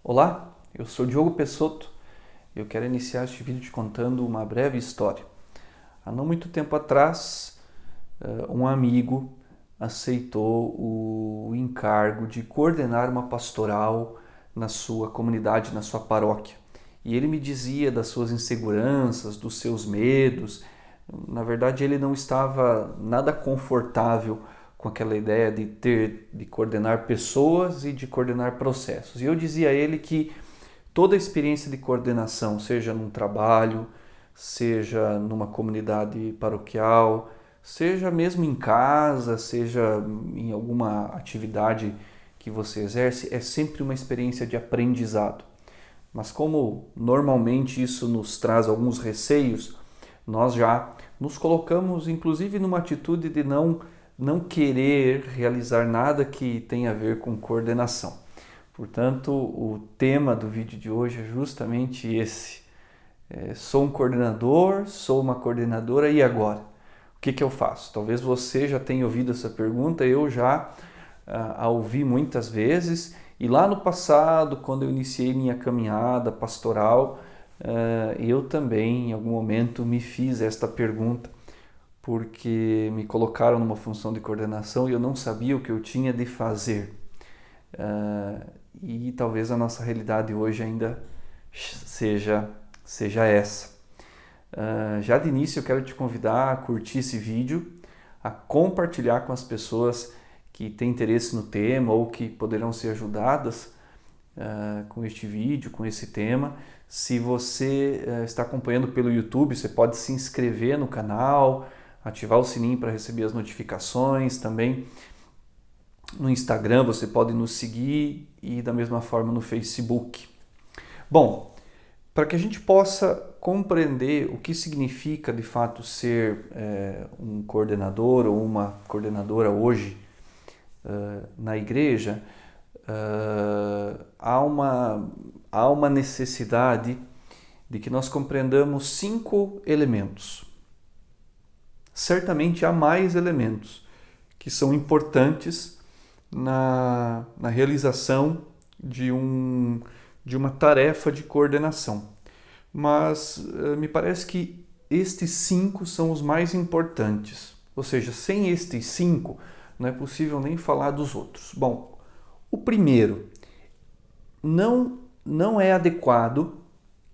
Olá, eu sou Diogo Pessotto e eu quero iniciar este vídeo te contando uma breve história. Há não muito tempo atrás, um amigo aceitou o encargo de coordenar uma pastoral na sua comunidade, na sua paróquia. E ele me dizia das suas inseguranças, dos seus medos. Na verdade, ele não estava nada confortável com aquela ideia de coordenar pessoas e de coordenar processos. E eu dizia a ele que toda a experiência de coordenação, seja num trabalho, seja numa comunidade paroquial, seja mesmo em casa, seja em alguma atividade que você exerce, é sempre uma experiência de aprendizado. Mas como normalmente isso nos traz alguns receios, nós já nos colocamos inclusive numa atitude de não querer realizar nada que tenha a ver com coordenação. Portanto, o tema do vídeo de hoje é justamente esse. Sou um coordenador, sou uma coordenadora e agora? O que eu faço? Talvez você já tenha ouvido essa pergunta, eu já a ouvi muitas vezes. E lá no passado, quando eu iniciei minha caminhada pastoral, eu também, em algum momento, me fiz esta pergunta, porque me colocaram numa função de coordenação e eu não sabia o que eu tinha de fazer. E talvez a nossa realidade hoje ainda seja essa. Já de início eu quero te convidar a curtir esse vídeo, a compartilhar com as pessoas que têm interesse no tema ou que poderão ser ajudadas com este vídeo, com esse tema. Se você está acompanhando pelo YouTube, você pode se inscrever no canal, ativar o sininho para receber as notificações. Também no Instagram você pode nos seguir e da mesma forma no Facebook. Bom, para que a gente possa compreender o que significa de fato ser um coordenador ou uma coordenadora hoje na igreja, há uma necessidade de que nós compreendamos 5 elementos. Certamente há mais elementos que são importantes na realização de uma tarefa de coordenação. Mas me parece que estes 5 são os mais importantes. Ou seja, sem estes 5 não é possível nem falar dos outros. Bom, o primeiro, não é adequado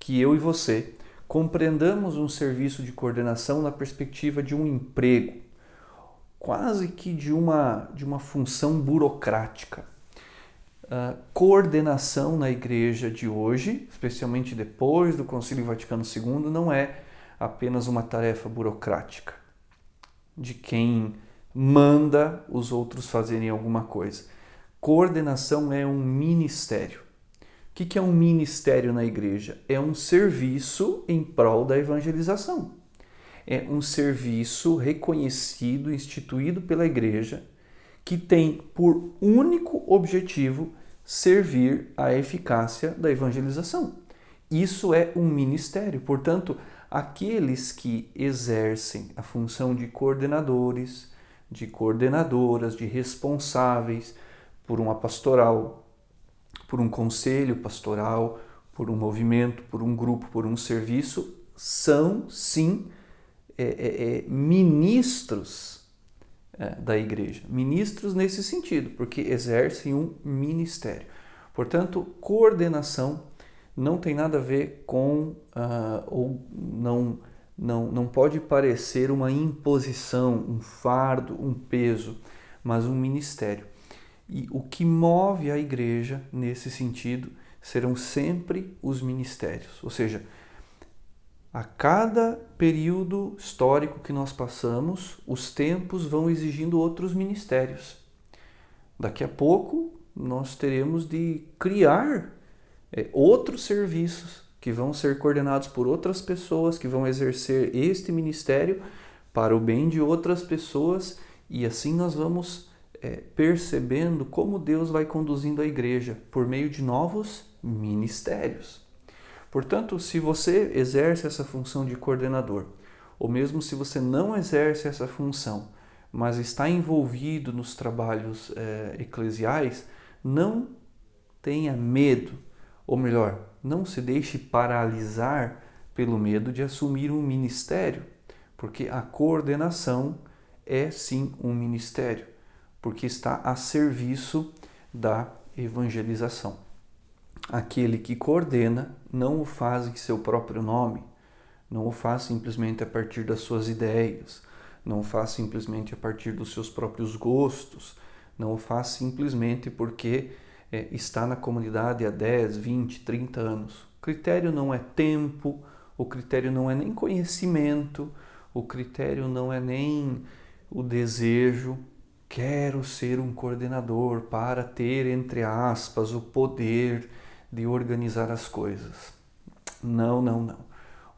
que eu e você compreendamos um serviço de coordenação na perspectiva de um emprego, quase que de uma função burocrática. Coordenação na igreja de hoje, especialmente depois do Concílio Vaticano II, não é apenas uma tarefa burocrática de quem manda os outros fazerem alguma coisa. Coordenação é um ministério. O que é um ministério na igreja? É um serviço em prol da evangelização. É um serviço reconhecido, instituído pela igreja, que tem por único objetivo servir à eficácia da evangelização. Isso é um ministério. Portanto, aqueles que exercem a função de coordenadores, de coordenadoras, de responsáveis por uma pastoral, por um conselho pastoral, por um movimento, por um grupo, por um serviço, são sim ministros da igreja. Ministros nesse sentido, porque exercem um ministério. Portanto, coordenação não tem nada a ver com, ou não pode parecer uma imposição, um fardo, um peso, mas um ministério. E o que move a igreja nesse sentido serão sempre os ministérios, ou seja, a cada período histórico que nós passamos, os tempos vão exigindo outros ministérios. Daqui a pouco nós teremos de criar outros serviços que vão ser coordenados por outras pessoas, que vão exercer este ministério para o bem de outras pessoas, e assim nós vamos percebendo como Deus vai conduzindo a igreja por meio de novos ministérios. Portanto, se você exerce essa função de coordenador, ou mesmo se você não exerce essa função, mas está envolvido nos trabalhos eclesiais, não tenha medo Ou melhor, não se deixe paralisar pelo medo de assumir um ministério, porque a coordenação é sim um ministério, porque está a serviço da evangelização. Aquele que coordena não o faz em seu próprio nome, não o faz simplesmente a partir das suas ideias, não o faz simplesmente a partir dos seus próprios gostos, não o faz simplesmente porque está na comunidade há 10, 20, 30 anos. O critério não é tempo, o critério não é nem conhecimento, o critério não é nem o desejo. Quero ser um coordenador para ter, entre aspas, o poder de organizar as coisas. Não, não, não.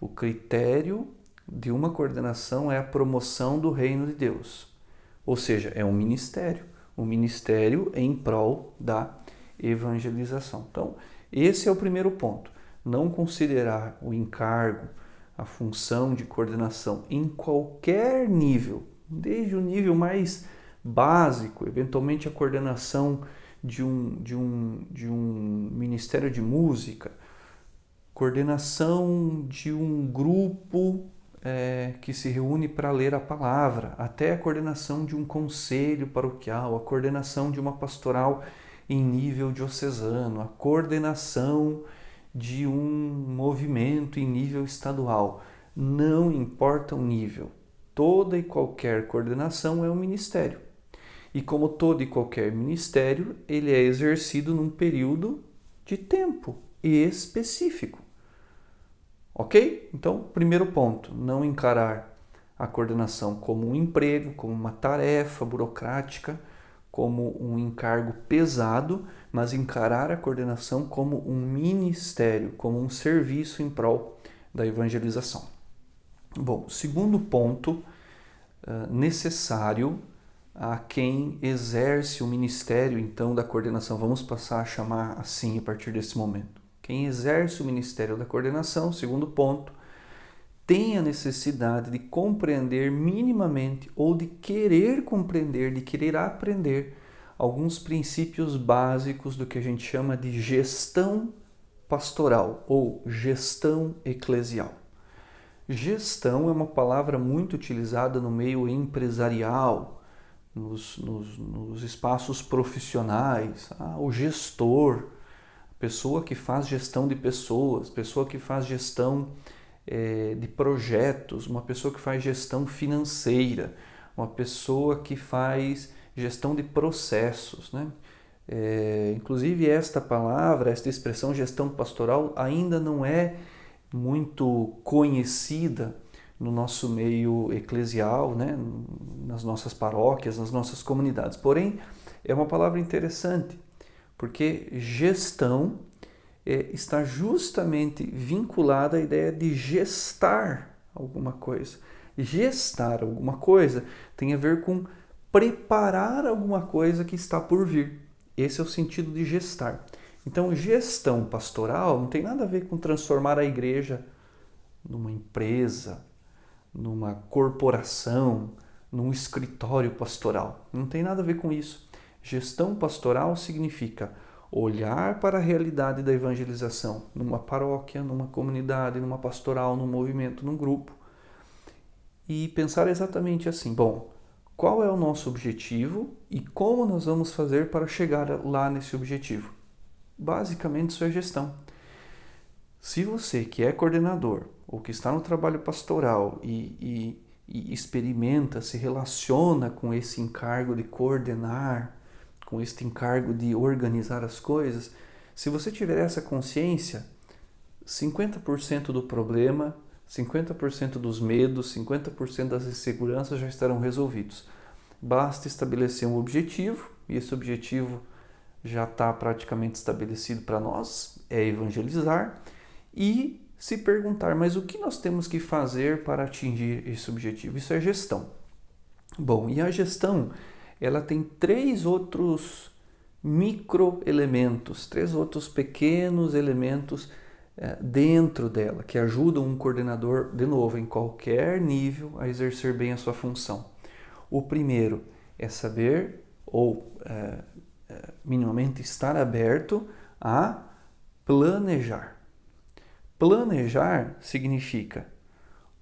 O critério de uma coordenação é a promoção do reino de Deus. Ou seja, é um ministério em prol da evangelização. Então, esse é o primeiro ponto. Não considerar o encargo, a função de coordenação em qualquer nível, desde o nível mais básico, eventualmente a coordenação de um ministério de música, coordenação de um grupo que se reúne para ler a palavra, até a coordenação de um conselho paroquial, a coordenação de uma pastoral em nível diocesano, a coordenação de um movimento em nível estadual. Não importa o nível, toda e qualquer coordenação é um ministério. E como todo e qualquer ministério, ele é exercido num período de tempo específico. Ok? Então, primeiro ponto, não encarar a coordenação como um emprego, como uma tarefa burocrática, como um encargo pesado, mas encarar a coordenação como um ministério, como um serviço em prol da evangelização. Bom, segundo ponto necessário a quem exerce o ministério, então, da coordenação, vamos passar a chamar assim a partir desse momento. Quem exerce o ministério da coordenação, segundo ponto, tem a necessidade de compreender minimamente ou de querer compreender, de querer aprender alguns princípios básicos do que a gente chama de gestão pastoral ou gestão eclesial. Gestão é uma palavra muito utilizada no meio empresarial, nos espaços profissionais. O gestor, a pessoa que faz gestão de pessoas, pessoa que faz gestão de projetos, uma pessoa que faz gestão financeira, uma pessoa que faz gestão de processos, né? Inclusive esta palavra, esta expressão gestão pastoral ainda não é muito conhecida no nosso meio eclesial, né? Nas nossas paróquias, nas nossas comunidades. Porém, é uma palavra interessante, porque gestão está justamente vinculada à ideia de gestar alguma coisa. Gestar alguma coisa tem a ver com preparar alguma coisa que está por vir. Esse é o sentido de gestar. Então, gestão pastoral não tem nada a ver com transformar a igreja numa empresa, numa corporação, num escritório pastoral. Não tem nada a ver com isso. Gestão pastoral significa olhar para a realidade da evangelização numa paróquia, numa comunidade, numa pastoral, num movimento, num grupo e pensar exatamente assim: bom, qual é o nosso objetivo e como nós vamos fazer para chegar lá nesse objetivo? Basicamente, isso é gestão. Se você que é coordenador ou que está no trabalho pastoral e experimenta, se relaciona com esse encargo de coordenar, com este encargo de organizar as coisas, se você tiver essa consciência, 50% do problema, 50% dos medos, 50% das inseguranças já estarão resolvidos. Basta estabelecer um objetivo, e esse objetivo já está praticamente estabelecido para nós, é evangelizar, e se perguntar, mas o que nós temos que fazer para atingir esse objetivo? Isso é gestão. Bom, e a gestão, ela tem 3 outros microelementos, 3 outros pequenos elementos dentro dela, que ajudam um coordenador, de novo, em qualquer nível, a exercer bem a sua função. O primeiro é saber, ou minimamente estar aberto a Planejar. Planejar significa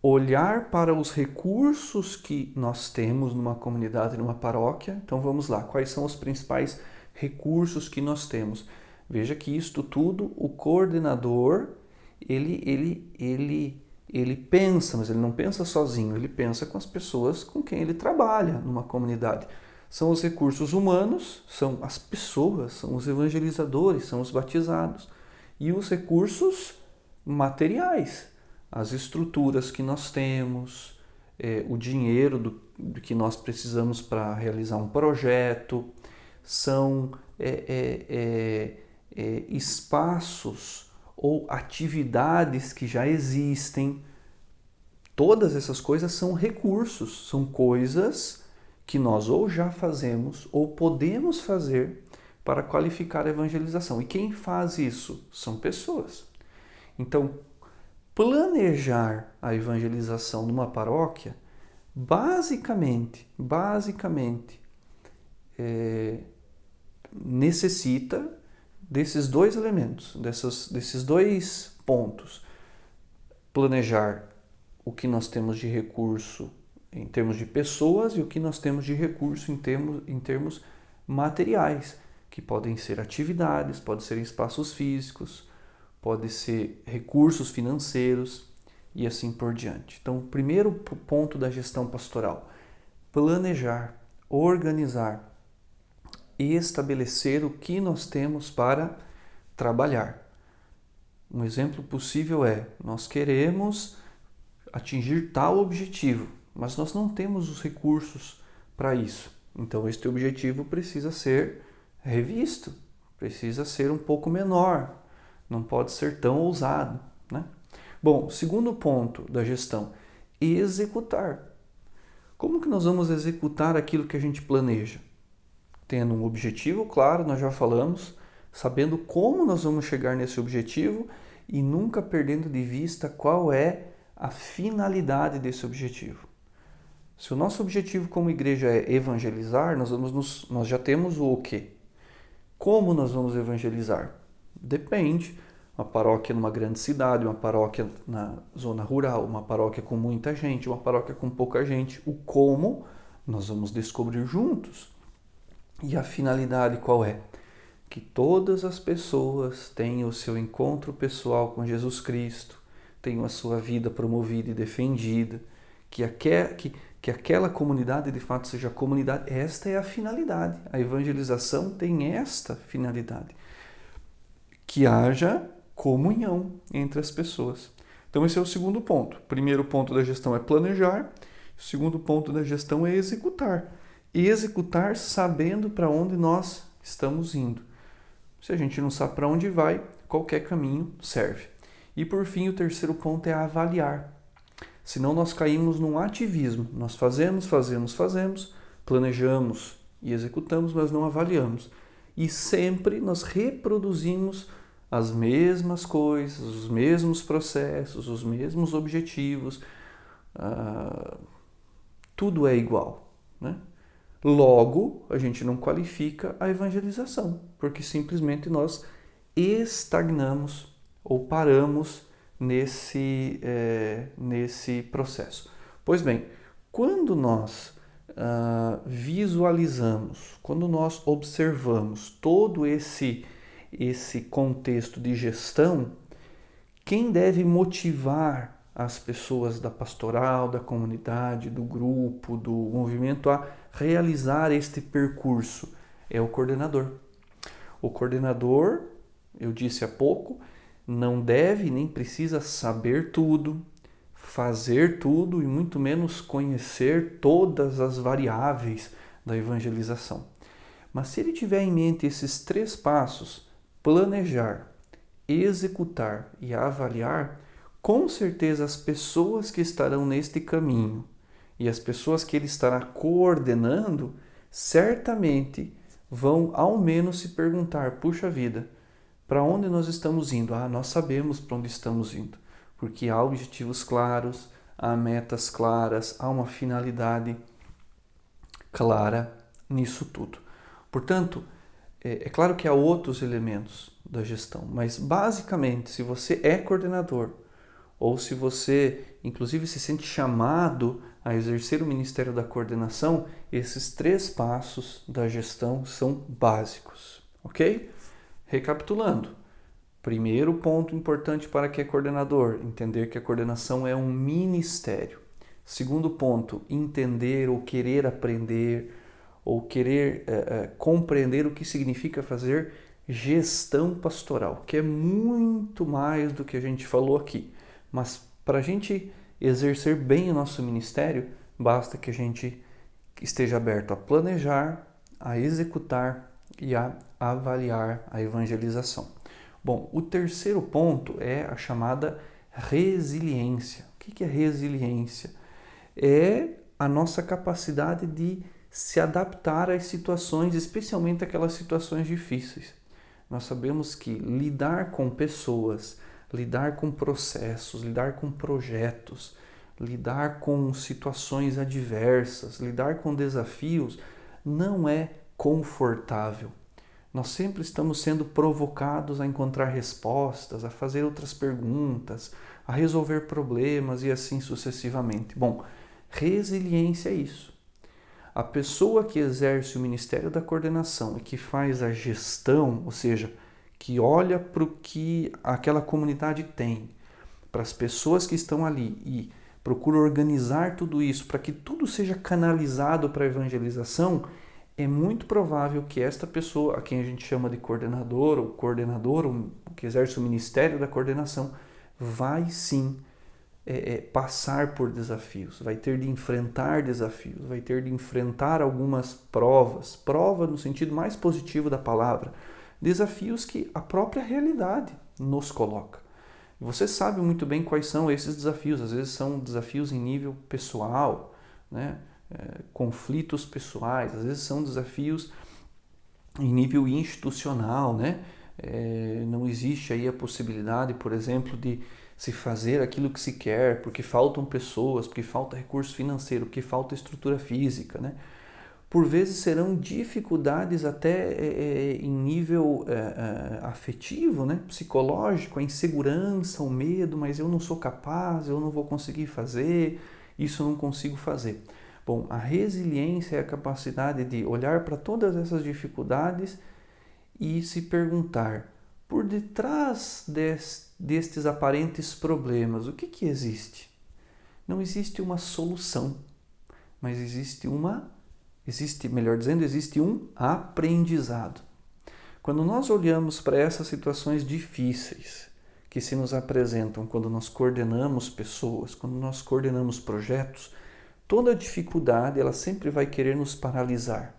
olhar para os recursos que nós temos numa comunidade, numa paróquia. Então vamos lá, quais são os principais recursos que nós temos? Veja que isto tudo, o coordenador, ele pensa, mas ele não pensa sozinho, ele pensa com as pessoas com quem ele trabalha numa comunidade. São os recursos humanos, são as pessoas, são os evangelizadores, são os batizados. E os recursos materiais, as estruturas que nós temos, o dinheiro do que nós precisamos para realizar um projeto, são espaços ou atividades que já existem. Todas essas coisas são recursos, são coisas que nós ou já fazemos ou podemos fazer para qualificar a evangelização. E quem faz isso? São pessoas. Então, planejar a evangelização numa paróquia, basicamente, necessita desses dois elementos, desses dois pontos. Planejar o que nós temos de recurso em termos de pessoas e o que nós temos de recurso em termos materiais, que podem ser atividades, podem ser espaços físicos, pode ser recursos financeiros e assim por diante. Então, o primeiro ponto da gestão pastoral: planejar, organizar e estabelecer o que nós temos para trabalhar. Um exemplo possível é: nós queremos atingir tal objetivo, mas nós não temos os recursos para isso. Então, este objetivo precisa ser revisto, precisa ser um pouco menor, não pode ser tão ousado, né? Bom, segundo ponto da gestão: executar. Como que nós vamos executar aquilo que a gente planeja? Tendo um objetivo claro, nós já falamos, sabendo como nós vamos chegar nesse objetivo e nunca perdendo de vista qual é a finalidade desse objetivo. Se o nosso objetivo como igreja é evangelizar, nós já temos o quê? Como nós vamos evangelizar? Depende. Uma paróquia numa grande cidade, uma paróquia na zona rural, uma paróquia com muita gente, uma paróquia com pouca gente. O como nós vamos descobrir juntos. E a finalidade qual é? Que todas as pessoas tenham o seu encontro pessoal com Jesus Cristo, tenham a sua vida promovida e defendida, que aquela comunidade de fato seja comunidade. Esta é a finalidade. A evangelização tem esta finalidade. Que haja comunhão entre as pessoas. Então esse é o segundo ponto. O primeiro ponto da gestão é planejar. O segundo ponto da gestão é executar. E executar sabendo para onde nós estamos indo. Se a gente não sabe para onde vai, qualquer caminho serve. E por fim, o terceiro ponto é avaliar. Senão nós caímos num ativismo. Nós fazemos, planejamos e executamos, mas não avaliamos. E sempre nós reproduzimos as mesmas coisas, os mesmos processos, os mesmos objetivos. Tudo é igual, né? Logo, a gente não qualifica a evangelização, porque simplesmente nós estagnamos ou paramos nesse processo. Pois bem, quando nós visualizamos, quando nós observamos todo esse contexto de gestão, quem deve motivar as pessoas da pastoral, da comunidade, do grupo, do movimento a realizar este percurso? É o coordenador. O coordenador, eu disse há pouco, não deve nem precisa saber tudo, fazer tudo e muito menos conhecer todas as variáveis da evangelização. Mas se ele tiver em mente esses 3 passos, planejar, executar e avaliar, com certeza as pessoas que estarão neste caminho e as pessoas que ele estará coordenando, certamente vão ao menos se perguntar: puxa vida, para onde nós estamos indo? Nós sabemos para onde estamos indo, porque há objetivos claros, há metas claras, há uma finalidade clara nisso tudo. Portanto, É claro que há outros elementos da gestão, mas basicamente, se você é coordenador ou se você, inclusive, se sente chamado a exercer o ministério da coordenação, esses 3 passos da gestão são básicos, ok? Recapitulando, primeiro ponto importante para quem é coordenador, entender que a coordenação é um ministério. Segundo ponto, entender ou querer aprender ou querer compreender o que significa fazer gestão pastoral, que é muito mais do que a gente falou aqui. Mas para a gente exercer bem o nosso ministério, basta que a gente esteja aberto a planejar, a executar e a avaliar a evangelização. Bom, o terceiro ponto é a chamada resiliência. O que é resiliência? É a nossa capacidade de se adaptar às situações, especialmente aquelas situações difíceis. Nós sabemos que lidar com pessoas, lidar com processos, lidar com projetos, lidar com situações adversas, lidar com desafios, não é confortável. Nós sempre estamos sendo provocados a encontrar respostas, a fazer outras perguntas, a resolver problemas e assim sucessivamente. Bom, resiliência é isso. A pessoa que exerce o ministério da coordenação e que faz a gestão, ou seja, que olha para o que aquela comunidade tem, para as pessoas que estão ali e procura organizar tudo isso para que tudo seja canalizado para a evangelização, é muito provável que esta pessoa, a quem a gente chama de coordenador, ou que exerce o ministério da coordenação, vai sim passar por desafios, vai ter de enfrentar desafios, vai ter de enfrentar algumas prova no sentido mais positivo da palavra, desafios que a própria realidade nos coloca. Você sabe muito bem quais são esses desafios, às vezes são desafios em nível pessoal, né? Conflitos pessoais, às vezes são desafios em nível institucional, né? Não existe aí a possibilidade, por exemplo, de se fazer aquilo que se quer, porque faltam pessoas, porque falta recurso financeiro, porque falta estrutura física, né? Por vezes serão dificuldades até em nível afetivo, né? Psicológico, a insegurança, o medo, mas eu não sou capaz, eu não vou conseguir fazer, isso eu não consigo fazer. Bom, a resiliência é a capacidade de olhar para todas essas dificuldades e se perguntar, por detrás destes aparentes problemas, o que existe? Não existe uma solução, mas existe um aprendizado. Quando nós olhamos para essas situações difíceis que se nos apresentam quando nós coordenamos pessoas, quando nós coordenamos projetos, toda dificuldade ela sempre vai querer nos paralisar,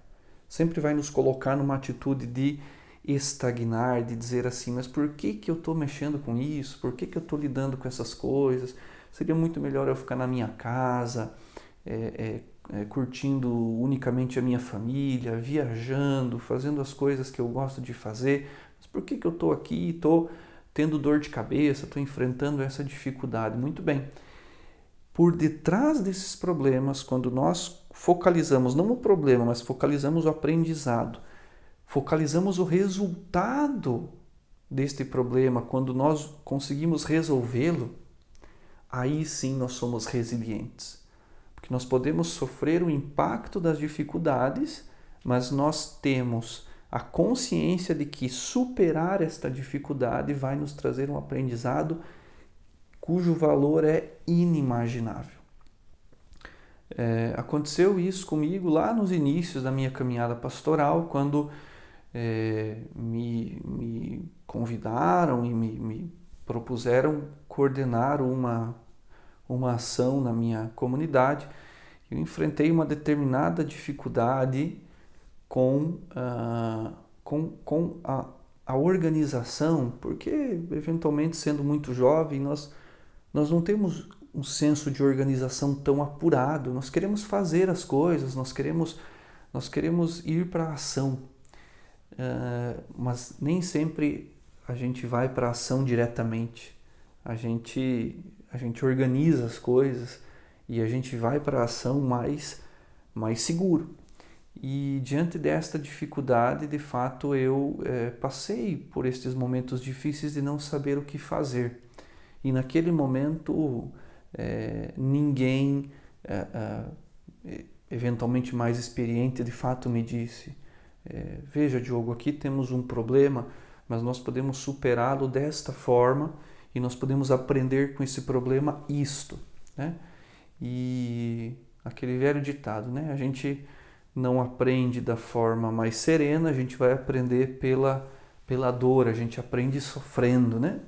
sempre vai nos colocar numa atitude de estagnar, de dizer assim, mas por que eu estou mexendo com isso? Por que eu estou lidando com essas coisas? Seria muito melhor eu ficar na minha casa, curtindo unicamente a minha família, viajando, fazendo as coisas que eu gosto de fazer. Mas por que eu estou aqui, estou tendo dor de cabeça, estou enfrentando essa dificuldade? Muito bem. Por detrás desses problemas, quando nós focalizamos não o problema, mas focalizamos o aprendizado, focalizamos o resultado deste problema, quando nós conseguimos resolvê-lo, aí sim nós somos resilientes. Porque nós podemos sofrer o impacto das dificuldades, mas nós temos a consciência de que superar esta dificuldade vai nos trazer um aprendizado cujo valor é inimaginável. Aconteceu isso comigo lá nos inícios da minha caminhada pastoral, quando me convidaram e me propuseram coordenar uma ação na minha comunidade. Eu enfrentei uma determinada dificuldade com a organização, porque eventualmente sendo muito jovem nós não temos um senso de organização tão apurado, nós queremos fazer as coisas, nós queremos ir para a ação, mas nem sempre a gente vai para a ação diretamente, a gente organiza as coisas e a gente vai para a ação mais seguro. E diante desta dificuldade, de fato, eu passei por estes momentos difíceis de não saber o que fazer. E naquele momento, ninguém, eventualmente mais experiente, de fato me disse: veja, Diogo, aqui temos um problema, mas nós podemos superá-lo desta forma e nós podemos aprender com esse problema isto, né? E aquele velho ditado, né? A gente não aprende da forma mais serena, a gente vai aprender pela dor, a gente aprende sofrendo, né?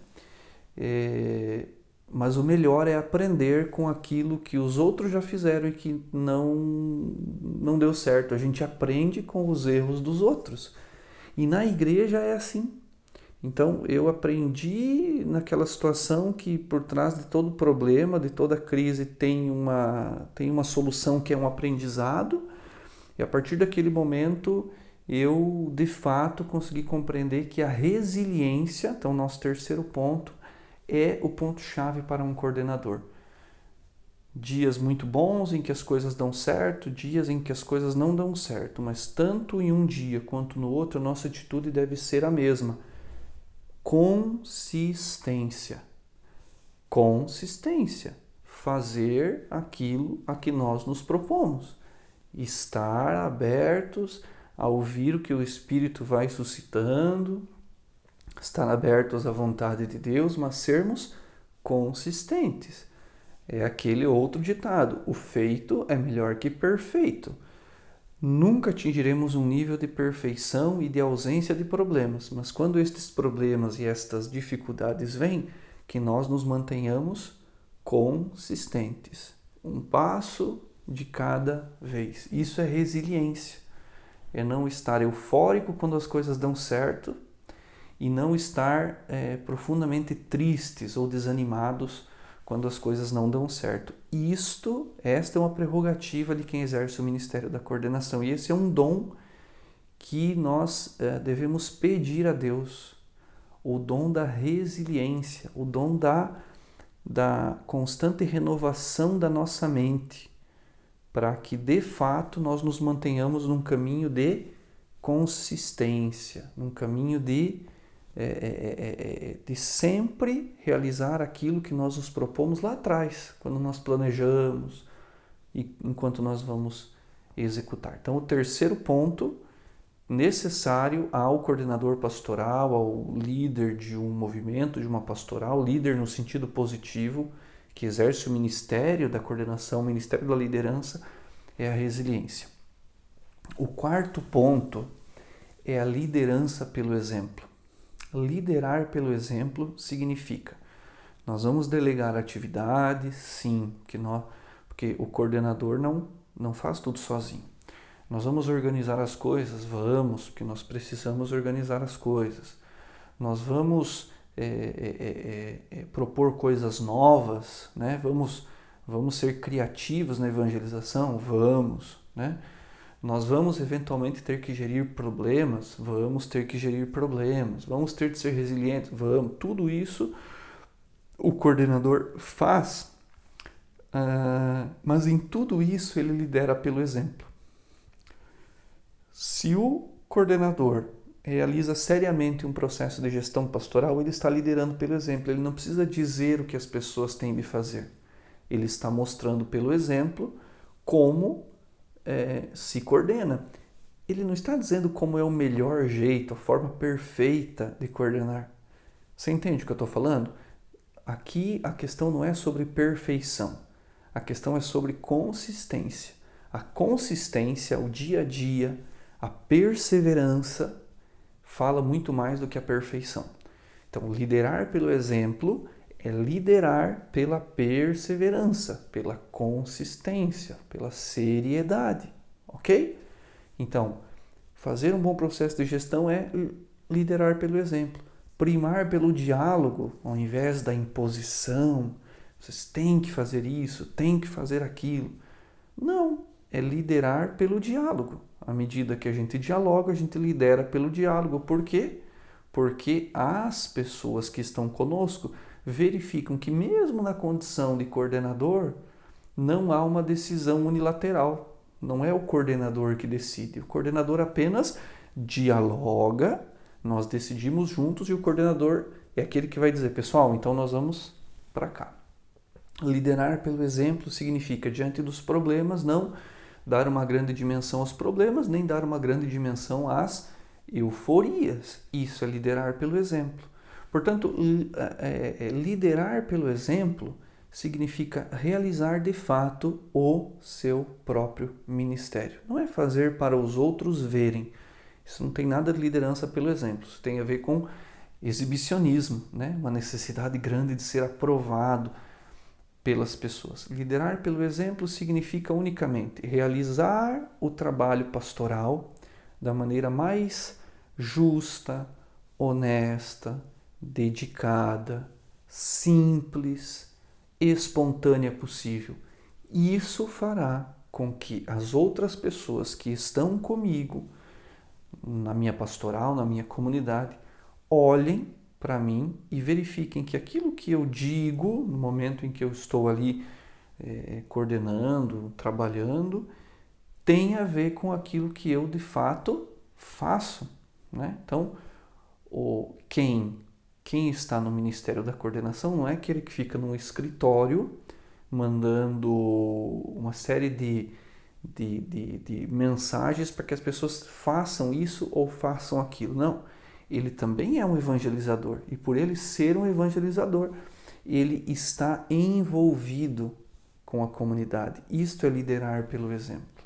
Mas o melhor é aprender com aquilo que os outros já fizeram e que não deu certo. A gente aprende com os erros dos outros. E na igreja é assim. Então eu aprendi naquela situação que por trás de todo problema, de toda crise, tem uma solução que é um aprendizado. E a partir daquele momento eu de fato consegui compreender que a resiliência, então nosso terceiro ponto, é o ponto-chave para um coordenador. Dias muito bons em que as coisas dão certo, dias em que as coisas não dão certo, mas tanto em um dia quanto no outro, a nossa atitude deve ser a mesma. Consistência. Consistência. Fazer aquilo a que nós nos propomos. Estar abertos a ouvir o que o Espírito vai suscitando, estar abertos à vontade de Deus, mas sermos consistentes. É aquele outro ditado: o feito é melhor que perfeito. Nunca atingiremos um nível de perfeição e de ausência de problemas, mas quando estes problemas e estas dificuldades vêm, que nós nos mantenhamos consistentes. Um passo de cada vez. Isso é resiliência. É não estar eufórico quando as coisas dão certo e não estar profundamente tristes ou desanimados quando as coisas não dão certo. Esta é uma prerrogativa de quem exerce o ministério da coordenação. E esse é um dom que nós devemos pedir a Deus. O dom da resiliência, o dom da constante renovação da nossa mente, para que de fato nós nos mantenhamos num caminho de consistência, num caminho de sempre realizar aquilo que nós nos propomos lá atrás, quando nós planejamos e enquanto nós vamos executar. Então, o terceiro ponto necessário ao coordenador pastoral, ao líder de um movimento, de uma pastoral, líder no sentido positivo, que exerce o ministério da coordenação, o ministério da liderança, é a resiliência. O quarto ponto é a liderança pelo exemplo. Liderar pelo exemplo significa: nós vamos delegar atividades, sim, porque o coordenador não faz tudo sozinho. Nós vamos organizar as coisas? Vamos, porque nós precisamos organizar as coisas. Nós vamos propor coisas novas, né? Vamos ser criativos na evangelização? Vamos, né? Nós vamos eventualmente ter que gerir problemas? Vamos ter que gerir problemas. Vamos ter que ser resilientes? Vamos. Tudo isso o coordenador faz, mas em tudo isso ele lidera pelo exemplo. Se o coordenador realiza seriamente um processo de gestão pastoral, ele está liderando pelo exemplo. Ele não precisa dizer o que as pessoas têm de fazer. Ele está mostrando pelo exemplo como se coordena. Ele não está dizendo como é o melhor jeito, a forma perfeita de coordenar. Você entende o que eu estou falando? Aqui a questão não é sobre perfeição. A questão é sobre consistência. A consistência, o dia a dia, a perseverança fala muito mais do que a perfeição. Então, liderar pelo exemplo é liderar pela perseverança, pela consistência, pela seriedade, ok? Então, fazer um bom processo de gestão é liderar pelo exemplo, primar pelo diálogo ao invés da imposição. Vocês têm que fazer isso, têm que fazer aquilo. Não, é liderar pelo diálogo. À medida que a gente dialoga, a gente lidera pelo diálogo. Por quê? Porque as pessoas que estão conosco verificam que mesmo na condição de coordenador, não há uma decisão unilateral. Não é o coordenador que decide. O coordenador apenas dialoga, nós decidimos juntos e o coordenador é aquele que vai dizer, pessoal, então nós vamos para cá. Liderar pelo exemplo significa, diante dos problemas, não dar uma grande dimensão aos problemas, nem dar uma grande dimensão às euforias. Isso é liderar pelo exemplo. Portanto, liderar pelo exemplo significa realizar de fato o seu próprio ministério. Não é fazer para os outros verem. Isso não tem nada de liderança pelo exemplo. Isso tem a ver com exibicionismo, né? Uma necessidade grande de ser aprovado pelas pessoas. Liderar pelo exemplo significa unicamente realizar o trabalho pastoral da maneira mais justa, honesta, dedicada, simples, espontânea possível. Isso fará com que as outras pessoas que estão comigo na minha pastoral, na minha comunidade, olhem para mim e verifiquem que aquilo que eu digo no momento em que eu estou ali coordenando, trabalhando, tem a ver com aquilo que eu de fato faço, né? Então, quem está no Ministério da Coordenação não é aquele que fica num escritório mandando uma série de mensagens para que as pessoas façam isso ou façam aquilo. Não, ele também é um evangelizador e por ele ser um evangelizador, ele está envolvido com a comunidade. Isto é liderar pelo exemplo,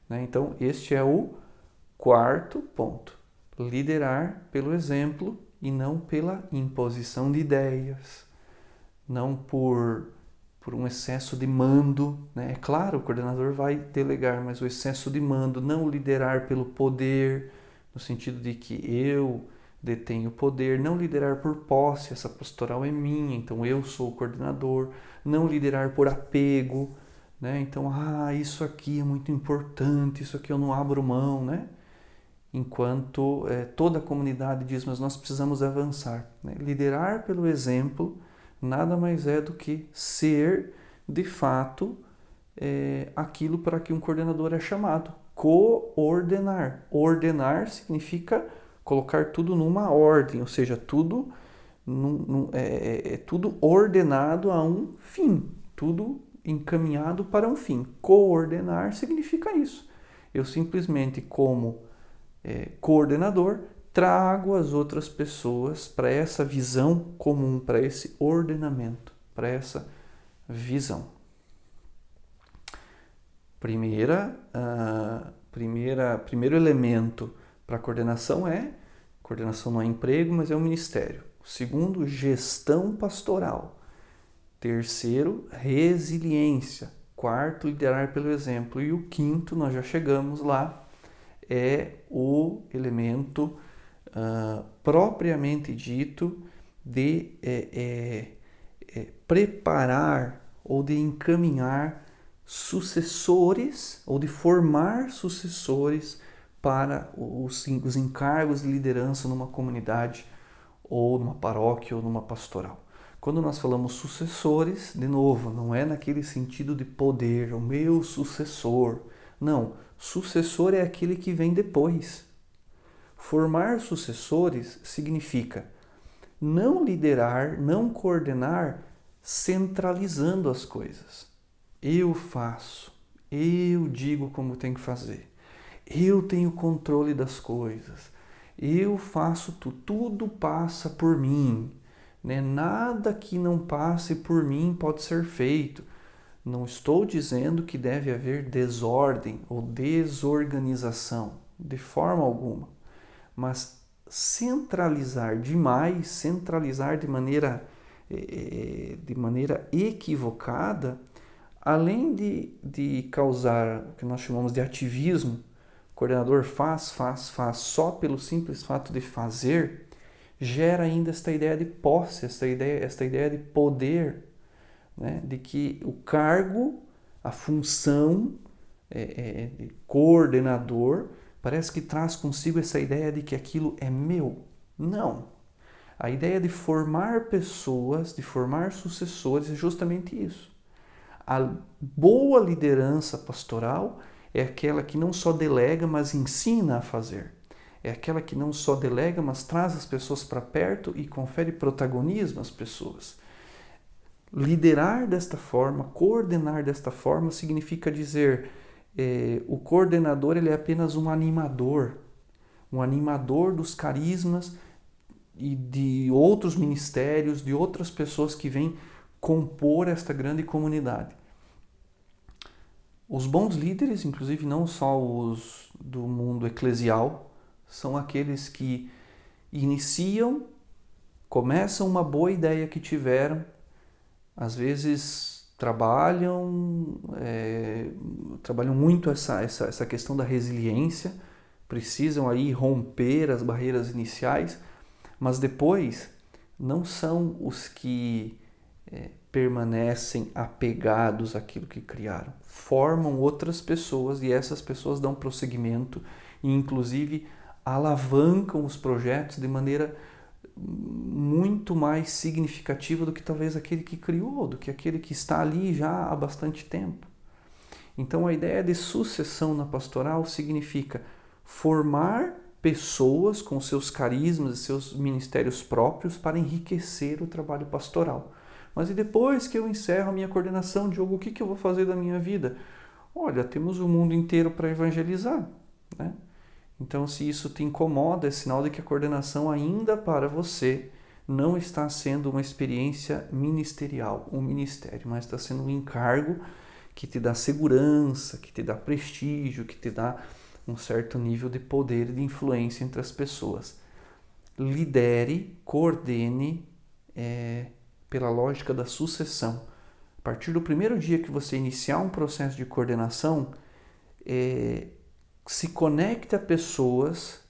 né? Então, este é o quarto ponto. Liderar pelo exemplo e não pela imposição de ideias, não por um excesso de mando, né? É claro, o coordenador vai delegar, mas o excesso de mando, não liderar pelo poder, no sentido de que eu detenho o poder, não liderar por posse, essa pastoral é minha, então eu sou o coordenador, não liderar por apego, né? Então, isso aqui é muito importante, isso aqui eu não abro mão, né? Enquanto toda a comunidade diz, mas nós precisamos avançar, né? Liderar pelo exemplo nada mais é do que ser, de fato, aquilo para que um coordenador é chamado. Coordenar. Ordenar significa colocar tudo numa ordem, ou seja, tudo tudo ordenado a um fim, tudo encaminhado para um fim. Coordenar significa isso. Eu simplesmente, como coordenador, trago as outras pessoas para essa visão comum, para esse ordenamento, para essa visão. Primeiro elemento para coordenação não é emprego, mas é um ministério. O segundo, gestão pastoral. Terceiro, resiliência. Quarto, liderar pelo exemplo. E o quinto, nós já chegamos lá, é o elemento propriamente dito de preparar ou de encaminhar sucessores ou de formar sucessores para os encargos de liderança numa comunidade ou numa paróquia ou numa pastoral. Quando nós falamos sucessores, de novo, não é naquele sentido de poder, o meu sucessor. Não, sucessor é aquele que vem depois. Formar sucessores significa não liderar, não coordenar centralizando as coisas. Eu faço, eu digo como tem que fazer, eu tenho controle das coisas, eu faço tudo passa por mim, né? Nada que não passe por mim pode ser feito. Não estou dizendo que deve haver desordem ou desorganização, de forma alguma. Mas centralizar demais, centralizar de maneira equivocada, além de causar o que nós chamamos de ativismo, o coordenador faz só pelo simples fato de fazer, gera ainda esta ideia de posse, esta ideia de poder, né? De que o cargo, a função de coordenador, parece que traz consigo essa ideia de que aquilo é meu. Não. A ideia de formar pessoas, de formar sucessores é justamente isso. A boa liderança pastoral é aquela que não só delega, mas ensina a fazer. É aquela que não só delega, mas traz as pessoas para perto e confere protagonismo às pessoas. Liderar desta forma, coordenar desta forma, significa dizer o coordenador ele é apenas um animador dos carismas e de outros ministérios, de outras pessoas que vêm compor esta grande comunidade. Os bons líderes, inclusive não só os do mundo eclesial, são aqueles que iniciam, começam uma boa ideia que tiveram, às vezes trabalham muito essa questão da resiliência, precisam aí romper as barreiras iniciais, mas depois não são os que permanecem apegados àquilo que criaram. Formam outras pessoas e essas pessoas dão prosseguimento e inclusive alavancam os projetos de maneira muito mais significativa do que talvez aquele que criou, do que aquele que está ali já há bastante tempo. Então a ideia de sucessão na pastoral significa formar pessoas com seus carismas e seus ministérios próprios para enriquecer o trabalho pastoral. Mas e depois que eu encerro a minha coordenação, Diogo, o que eu vou fazer da minha vida? Olha, temos o mundo inteiro para evangelizar, né? Então, se isso te incomoda, é sinal de que a coordenação ainda para você não está sendo uma experiência ministerial, um ministério, mas está sendo um encargo que te dá segurança, que te dá prestígio, que te dá um certo nível de poder e de influência entre as pessoas. Lidere, coordene pela lógica da sucessão. A partir do primeiro dia que você iniciar um processo de coordenação, se conecte a pessoas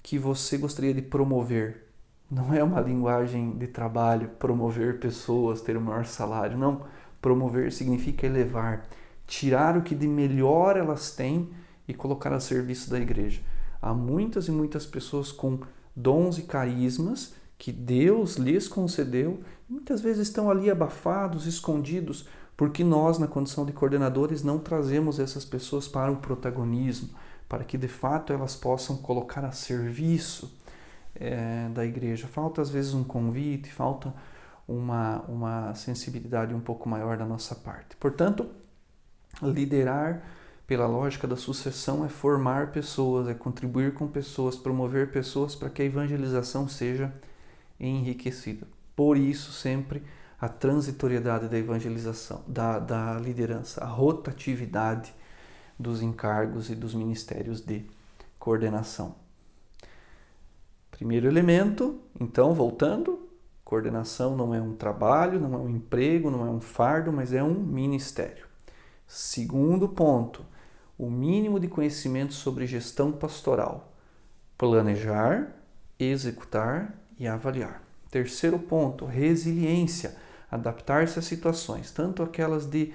que você gostaria de promover. Não é uma linguagem de trabalho, promover pessoas, ter o maior salário. Não, promover significa elevar, tirar o que de melhor elas têm e colocar a serviço da igreja. Há muitas e muitas pessoas com dons e carismas que Deus lhes concedeu, muitas vezes estão ali abafados, escondidos, porque nós, na condição de coordenadores, não trazemos essas pessoas para o protagonismo, para que de fato elas possam colocar a serviço da igreja. Falta às vezes um convite, falta uma sensibilidade um pouco maior da nossa parte. Portanto, liderar pela lógica da sucessão é formar pessoas, é contribuir com pessoas, promover pessoas para que a evangelização seja enriquecida. Por isso, sempre a transitoriedade da evangelização, da liderança, a rotatividade dos encargos e dos ministérios de coordenação. Primeiro elemento, então, voltando, coordenação não é um trabalho, não é um emprego, não é um fardo, mas é um ministério. Segundo ponto, o mínimo de conhecimento sobre gestão pastoral. Planejar, executar e avaliar. Terceiro ponto, resiliência, adaptar-se às situações, tanto aquelas de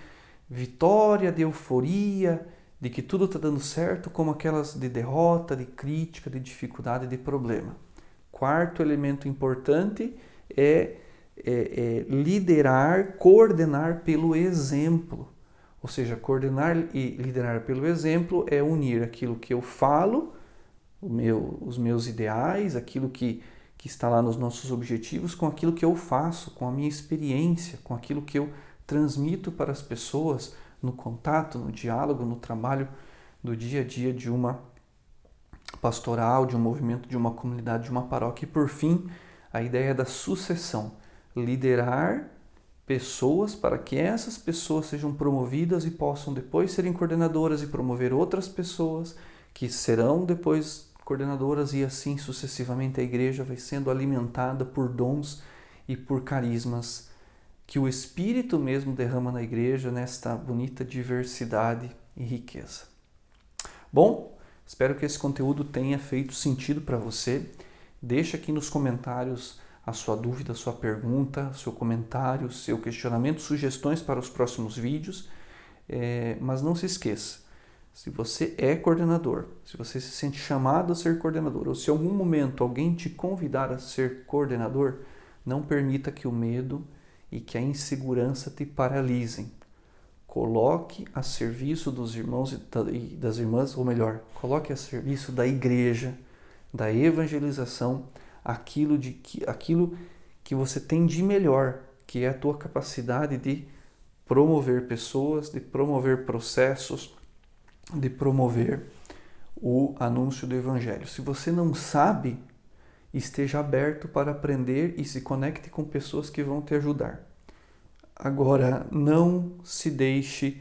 vitória, de euforia, de que tudo está dando certo, como aquelas de derrota, de crítica, de dificuldade, de problema. Quarto elemento importante é liderar, coordenar pelo exemplo. Ou seja, coordenar e liderar pelo exemplo é unir aquilo que eu falo, os meus ideais, aquilo que está lá nos nossos objetivos, com aquilo que eu faço, com a minha experiência, com aquilo que eu transmito para as pessoas no contato, no diálogo, no trabalho do dia a dia de uma pastoral, de um movimento, de uma comunidade, de uma paróquia. E por fim, a ideia da sucessão, liderar pessoas para que essas pessoas sejam promovidas e possam depois serem coordenadoras e promover outras pessoas que serão depois coordenadoras e assim sucessivamente a igreja vai sendo alimentada por dons e por carismas que o Espírito mesmo derrama na igreja nesta bonita diversidade e riqueza. Bom, espero que esse conteúdo tenha feito sentido para você. Deixa aqui nos comentários a sua dúvida, a sua pergunta, seu comentário, seu questionamento, sugestões para os próximos vídeos. Mas não se esqueça, se você é coordenador, se você se sente chamado a ser coordenador, ou se em algum momento alguém te convidar a ser coordenador, não permita que o medo e que a insegurança te paralisem. Coloque a serviço dos irmãos e das irmãs, ou melhor, coloque a serviço da igreja, da evangelização, aquilo que você tem de melhor, que é a tua capacidade de promover pessoas, de promover processos, de promover o anúncio do Evangelho. Se você não sabe, esteja aberto para aprender e se conecte com pessoas que vão te ajudar. Agora, não se deixe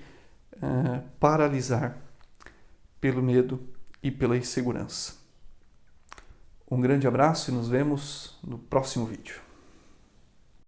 paralisar pelo medo e pela insegurança. Um grande abraço e nos vemos no próximo vídeo.